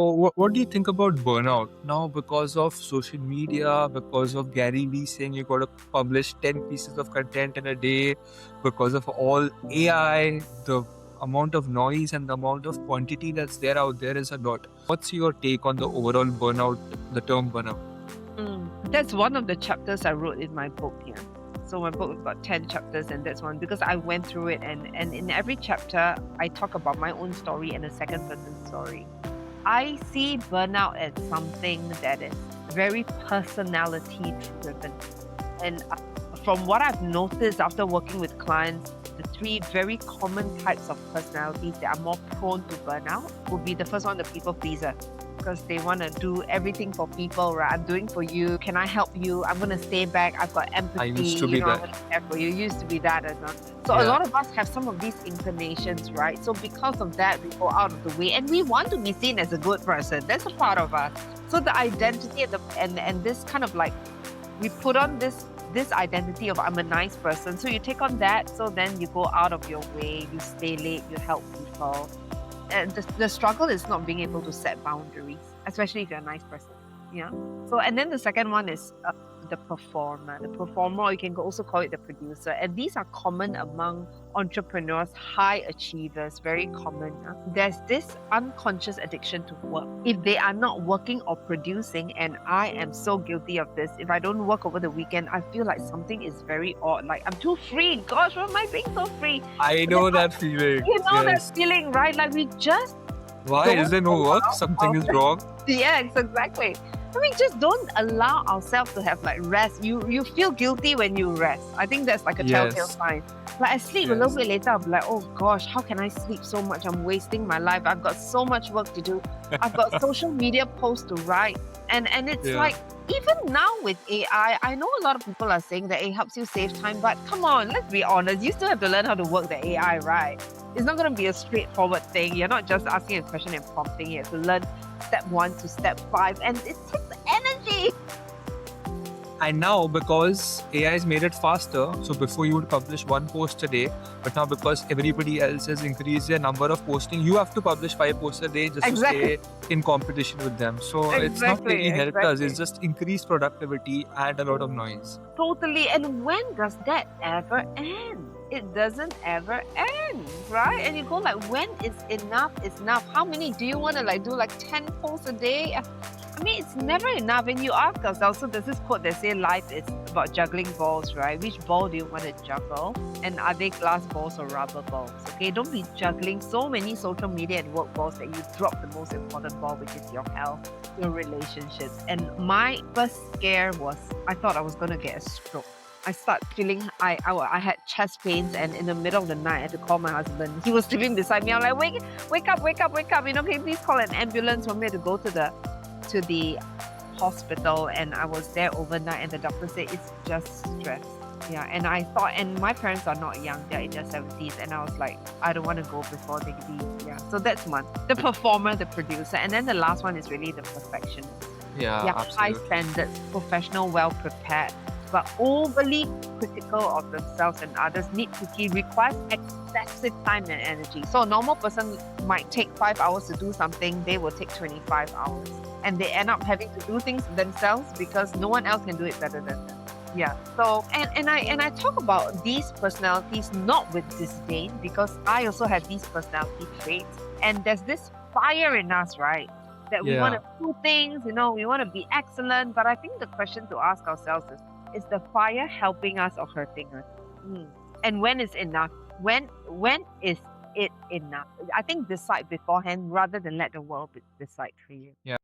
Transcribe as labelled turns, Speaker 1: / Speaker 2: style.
Speaker 1: What do you think about burnout now because of social media, because of Gary Vee saying you got to publish 10 pieces of content in a day, because of all AI, the amount of noise and the amount of quantity that's there out there is a lot. What's your take on the overall burnout, the term burnout?
Speaker 2: That's one of the chapters I wrote in my book. Yeah. So my book has got 10 chapters, and that's one because I went through it, and in every chapter I talk about my own story and a second person story. I see burnout as something that is very personality driven. And from what I've noticed after working with clients, the three very common types of personalities that are more prone to burnout would be the first one, the people pleaser. Because they want to do everything for people, right? I'm doing for you. Can I help you? I'm going to stay back. I've got empathy.
Speaker 1: I used to be
Speaker 2: I'm
Speaker 1: that.
Speaker 2: going to care for you. You used to be that as well. So a
Speaker 1: Yeah.
Speaker 2: lot of us have some of these inclinations, right? So because of that, we go out of the way and we want to be seen as a good person. That's a part of us. So the identity and this kind of like, we put on this identity of I'm a nice person. So you take on that. So then you go out of your way. You stay late. You help people. And the struggle is not being able to set boundaries, especially if you're a nice person. Yeah. So, and then the second one is the performer. The performer, or you can also call it the producer. And these are common among entrepreneurs, high achievers, very common. There's this unconscious addiction to work. If they are not working or producing, and I am so guilty of this, if I don't work over the weekend, I feel like something is very odd. Like I'm too free. Gosh, why am I being so free?
Speaker 1: I know that feeling.
Speaker 2: You know
Speaker 1: Yes.
Speaker 2: that feeling, right? Like we just
Speaker 1: Why
Speaker 2: don't
Speaker 1: is there no work?
Speaker 2: allow
Speaker 1: Something is
Speaker 2: ourselves-
Speaker 1: wrong.
Speaker 2: Yes, exactly. I mean, just don't allow ourselves to have like rest. You feel guilty when you rest. I think that's like a telltale
Speaker 1: Yes.
Speaker 2: sign. Like I sleep a little
Speaker 1: Yes.
Speaker 2: bit later, I'm like, oh gosh, how can I sleep so much? I'm wasting my life. I've got so much work to do. I've got social media posts to write. And it's
Speaker 1: Yeah.
Speaker 2: like, even now with AI, I know a lot of people are saying that it helps you save time, but come on, let's be honest. You still have to learn how to work the AI, right? It's not going to be a straightforward thing. You're not just asking a question and prompting. You have to learn step 1 to step 5, and it takes energy.
Speaker 1: And now, because AI has made it faster, so before you would publish one post a day, but now because everybody else has increased their number of posting, you have to publish 5 posts a day just
Speaker 2: Exactly.
Speaker 1: to stay in competition with them. So it's not
Speaker 2: Exactly,
Speaker 1: really helped us.
Speaker 2: exactly.
Speaker 1: It's just increased productivity and a lot of noise.
Speaker 2: Totally. And when does that ever end? It doesn't ever end, right? And you go like, when is enough is enough? How many do you want to like do like 10 posts a day? I mean, it's never enough. And you ask ourselves, so there's this quote that says life is about juggling balls, right? Which ball do you want to juggle? And are they glass balls or rubber balls? Okay, don't be juggling so many social media and work balls that you drop the most important ball, which is your health, your relationships. And my first scare was I thought I was going to get a stroke. I start feeling, I had chest pains, and in the middle of the night I had to call my husband. He was sleeping beside me. I'm like, wake up, you know, can you please call an ambulance for me to go to the hospital? And I was there overnight, and the doctor said it's just stress. Yeah, and I thought, and my parents are not young, they're in their 70s, and I was like, I don't want to go before they leave. Yeah, so that's one. The performer, the producer, and then the last one is really the perfectionist.
Speaker 1: Yeah,
Speaker 2: High
Speaker 1: absolutely.
Speaker 2: standards, professional, well prepared, but overly critical of themselves and others, nitpicky, requires excessive time and energy. So a normal person might take 5 hours to do something, they will take 25 hours. And they end up having to do things themselves because no one else can do it better than them. Yeah. So and I talk about these personalities not with disdain, because I also have these personality traits. And there's this fire in us, right? That we want to do things, you know, we want to be excellent. But I think the question to ask ourselves is the fire helping us or hurting us? And when is enough? When is it enough? I think decide beforehand rather than let the world decide for you.
Speaker 1: Yeah.